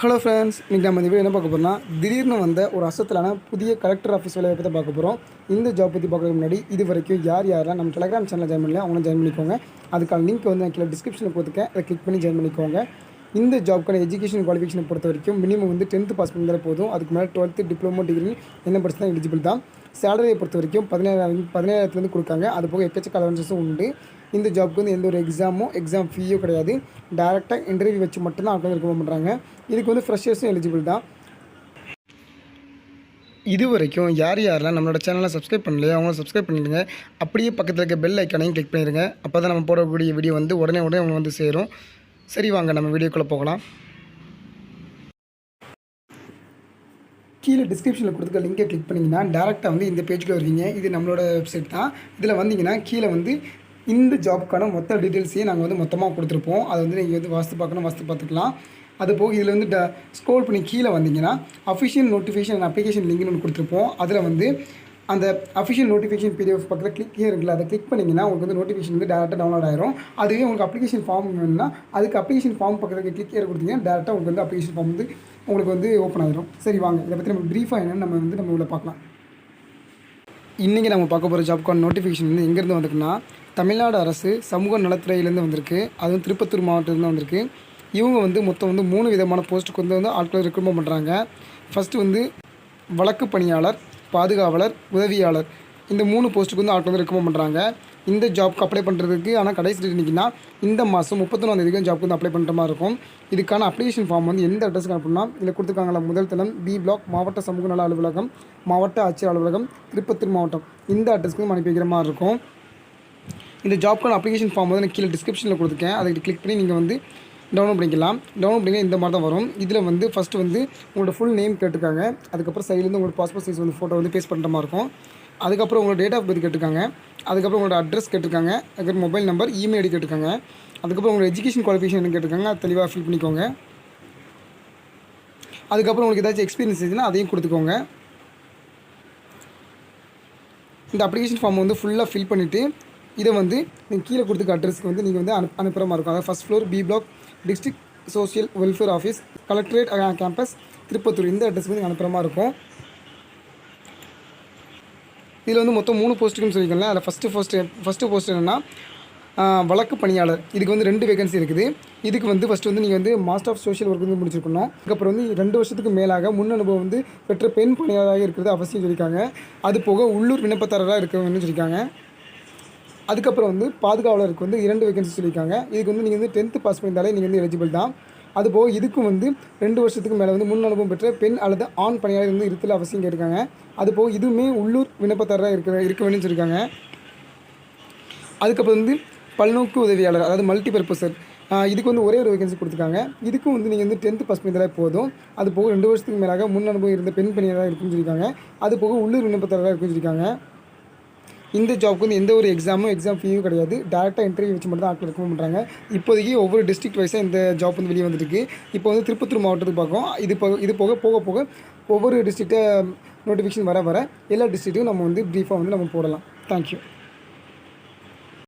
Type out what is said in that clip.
Hello friends, இன்றைக்கி நம்ம இந்த வீடியோ என்ன பார்க்க போகிறோம்னா, திடீர்னு வந்த ஒரு அசத்தலான புதிய கலெக்டர் ஆஃபீஸ் வேலையை பற்றி பார்க்க போகிறோம். இந்த ஜாப் பற்றி பார்க்கறதுக்கு முன்னாடி இது வரைக்கும் யாரெல்லாம் நம்ம டெலிகிராம் சேனலில் ஜாயின் பண்ணல அவங்களும் ஜாயின் பண்ணிக்கோங்க. அதுக்கான லிங்க் வந்து நான் கீழே டிஸ்கிரிப்ஷனில் கொடுத்துருக்கேன், அதை கிளிக் பண்ணி ஜாயின் பண்ணிக்கோங்க. இந்த ஜாப்க்கான எஜுகேஷன் குவாலிஃபிகேஷனை பொறுத்த வரைக்கும் மினிமம் வந்து 10th பாஸ் பண்ணியிருந்தாலே போதும். அதுக்கு மேலே 12th டிப்ளமோ டிகிரி என்ன படிச்சு தான் எலிஜிபிள் தான். சேலரியை பொறுத்த வரைக்கும் 17,000 கொடுக்காங்க. அது போக எக்கச்சக்க அலவன்சஸும் உண்டு. இந்த ஜாப்க்கு வந்து எந்த ஒரு எக்ஸாம் ஃபீயோ கிடையாது. டேரெக்டாக இன்டர்வியூ வச்சு மட்டும்தான் அவங்க ரெக்கமெண்ட் பண்ணுறாங்க. இதுக்கு வந்து ஃப்ரெஷர்ஸும் எலிஜிபிள் தான். இது வரைக்கும் யாரெல்லாம் நம்மளோட சேனலை சப்ஸ்கிரைப் பண்ணலையோ அவங்கள சப்ஸ்கிரைப் பண்ணிடுங்க. அப்படியே பக்கத்தில் இருக்க பெல் ஐக்கானையும் கிளிக் பண்ணிடுங்க. அப்போ தான் நம்ம போடக்கூடிய வீடியோ வந்து உடனே அவங்க வந்து சேரும். சரி, வாங்க நம்ம வீடியோக்குள்ளே போகலாம். கீழே டிஸ்கிரிப்ஷனில் கொடுத்துருக்க லிங்கை கிளிக் பண்ணிங்கன்னா டேரெக்டாக வந்து இந்த பேஜுக்கு வருவீங்க. இது நம்மளோட வெப்சைட் தான். இதில் வந்தீங்கன்னா கீழே வந்து இந்த ஜாப்க்கான மொத்த டீட்டெயில்ஸையும் நாங்கள் வந்து மொத்தமாக கொடுத்துருப்போம். அதை வந்து நீங்கள் வந்து வாஸ்து பார்த்துக்கலாம். அது போக இதில் வந்து ஸ்க்ரோல் பண்ணி கீழே வந்தீங்கன்னா அஃபிஷியல் நோட்டிஃபிகேஷன் அண்ட் அப்ளிகேஷன் லிங்க்னு ஒன்று கொடுத்துருப்போம். அதில் வந்து அந்த அஃபிஷியல் நோட்டிஃபிகேஷன் PDF பக்கத்தில் கிளிக் இருக்குல்ல, அதை கிளிக் பண்ணிங்கன்னா உங்களுக்கு வந்து நோட்டிஃபிகேஷன் வந்து டேரெக்டாக டவுன்லோட் ஆயிரும். அதுவே உங்களுக்கு அப்ளிகேஷன் ஃபார்ம் வேணும்னா அதுக்கு அப்ளிகேஷன் ஃபார்ம் பக்கத்தில் கிளிக் கொடுத்தீங்கன்னா டேரெக்டாக உங்களுக்கு வந்து அப்ளிகேஷன் ஃபார்ம் வந்து உங்களுக்கு வந்து ஓப்பன் ஆகிரும். சரி, வாங்க இதை பற்றி நம்ம ப்ரீஃபாக என்னென்னு நம்ம உள்ள பார்க்கலாம். இன்றைக்கி நம்ம பார்க்க போகிற ஜாப்க்கான நோட்டிஃபிகேஷன் வந்து எங்கேருந்து வந்திருக்குன்னா, தமிழ்நாடு அரசு சமூக நலத்துறையிலேருந்து வந்திருக்கு. அதுவும் திருப்பத்தூர் மாவட்டத்துலேருந்து வந்திருக்கு. இவங்க வந்து மொத்தம் வந்து 3 விதமான போஸ்ட்டுக்கு வந்து ஆட்களை ரெக்ரூட்மெண்ட் பண்ணுறாங்க. ஃபஸ்ட்டு வந்து வழக்கு பணியாளர், பாதுகாவலர், உதவியாளர், இந்த 3 போஸ்ட்டுக்கு வந்து ஆட்கள் வந்து ரெக்கமெண்ட் பண்ணுறாங்க. இந்த ஜாப்க்கு அப்ளை பண்ணுறதுக்கு ஆனால் கடைசி டேட் இன்றைக்கினா இந்த மாதம் 31ஆம் ஜாப்க்கு வந்து அப்ளை பண்ணுற மாதிரி இருக்கும். இதுக்கான அப்ளிகேஷன் ஃபார்ம் வந்து எந்த அட்ரஸ்க்கு அனுப்புனா இதில் கொடுத்துருக்காங்களா, முதல் தளம் B பிளாக், மாவட்ட சமூக நல அலுவலகம், மாவட்ட ஆட்சியர் அலுவலகம், திருப்பத்தூர் மாவட்டம், இந்த அட்ரஸ்க்கு வந்து அனுப்பி வைக்கிற மாதிரி இருக்கும். இந்த ஜாப்க்கான அப்ளிகேஷன் ஃபார்ம் வந்து நான் கீழே டிஸ்கிரிப்ஷனில் கொடுத்துருக்கேன். அதை கிளிக் பண்ணி நீங்கள் வந்து டவுன்லோட் பண்ணிக்கலாம். டவுன்லோட் பண்ணி இந்த மாதிரி தான் வரும். இதில் வந்து ஃபஸ்ட்டு வந்து உங்களோட ஃபுல் நேம் கேட்டிருக்காங்க. அதுக்கப்புறம் சைட்லேருந்து உங்களோட பாஸ்போர்ட் சைஸ் வந்து ஃபோட்டோ வந்து பேஸ்ட் பண்ணுற மாதிரி இருக்கும். அதுக்கப்புறம் உங்களோட டேட் ஆஃப் பர்த் கேட்டிருக்காங்க. அதுக்கப்புறம் உங்களோட அட்ரஸ் கேட்டிருக்காங்க. அதுக்கப்புறம் மொபைல் நம்பர், இமெயில் ஐடி கேட்டிருக்காங்க. அதுக்கப்புறம் உங்களோட எஜுகேஷன் குவாலிஃபிகேஷன் கேட்டிருக்காங்க. அது தெளிவாக ஃபில் பண்ணிக்கோங்க. அதுக்கப்புறம் உங்களுக்கு ஏதாச்சும் எக்ஸ்பீரியன்ஸ் இருந்துச்சுன்னா அதையும் கொடுத்துக்கோங்க. இந்த அப்ளிகேஷன் ஃபார்ம் வந்து ஃபுல்லாக ஃபில் பண்ணிவிட்டு இதை வந்து நீங்கள் கீழே கொடுத்துக்க அட்ரஸ்க்கு வந்து நீங்கள் வந்து அனுப்புகிற மாதிரி இருக்கும். அதாவது first floor B block, district social welfare office, collectorate campus, Tirupattur, இந்த அட்ரஸ்க்கு வந்து அனுப்புகிற மாதிரி இருக்கும். இதில் வந்து மொத்தம் 3 போஸ்ட்டுக்குன்னு சொல்லிக்கலாம். அதில் ஃபஸ்ட்டு போஸ்ட் என்னென்னா வழக்கு பணியாளர். இதுக்கு வந்து 2 வேகன்சி இருக்குது. இதுக்கு வந்து ஃபஸ்ட்டு வந்து நீங்கள் வந்து மாஸ்டர் ஆஃப் சோஷியல் ஒர்க் வந்து முடிச்சிருக்கணும். அதுக்கப்புறம் வந்து 2 வருஷத்துக்கு மேலாக முன் அனுபவம் வந்து பெற்ற பெண் பணியாளராக இருக்கிறது அவசியம் சொல்லியிருக்காங்க. அது போக உள்ளூர் விண்ணப்பதாரராக இருக்கணும்னு சொல்லியிருக்காங்க. அதுக்கப்புறம் வந்து பாதுகாவலருக்கு வந்து 2 வேகன்சி சொல்லியிருக்காங்க. இதுக்கு வந்து நீங்கள் வந்து 10th பாஸ் பண்ணியிருந்தாலே நீங்கள் வந்து எலிஜிபிள் தான். அதுபோக இதுக்கும் வந்து 2 வருஷத்துக்கு மேலே வந்து முன் அனுபவம் பெற்ற பெண் அல்லது ஆண் பணியாளர் வந்து இருத்தல் அவசியம் கேட்டிருக்காங்க. அதுபோக இதுவுமே உள்ளூர் விண்ணப்பதாரராக இருக்க வேணும்னு சொல்லியிருக்காங்க. அதுக்கப்புறம் வந்து பல்நோக்கு உதவியாளர், அதாவது மல்டிபர்பஸர், இதுக்கு வந்து ஒரே ஒரு வேகன்சி கொடுத்துருக்காங்க. இதுக்கும் வந்து நீங்கள் வந்து 10th பாஸ் பண்ணியிருந்தாலே போதும். அது போக 2 வருஷத்துக்கு மேலாக முன் அனுபவம் இருந்த பெண் பணியாளராக இருக்குன்னு சொல்லியிருக்காங்க. அது போக உள்ளூர் விண்ணப்பதாரராக இருக்குன்னு சொல்லியிருக்காங்க. இந்த ஜாப்க்கு வந்து எந்த ஒரு எக்ஸாம் ஃபீயும் கிடையாது. டேரெக்டாக இன்டர்வியூ வச்சு மட்டும் தான் ஆட்கள் ரெக்கமெண்ட் பண்ணுறாங்க. இப்போதைக்கு ஒவ்வொரு டிஸ்ட்ரிக்ட் வைஸாக இந்த ஜாப் வந்து வெளியே வந்துருக்கு. இப்போ வந்து திருப்பத்தூர் மாவட்டத்துக்கு பார்க்கும். இது போக ஒவ்வொரு டிஸ்ட்ரிக்ட்டை நோட்டிஃபிகேஷன் வர எல்லா டிஸ்ட்ரிக்ட்டும் நம்ம வந்து ப்ரீஃபாக வந்து நம்ம போடலாம். தேங்க்யூ.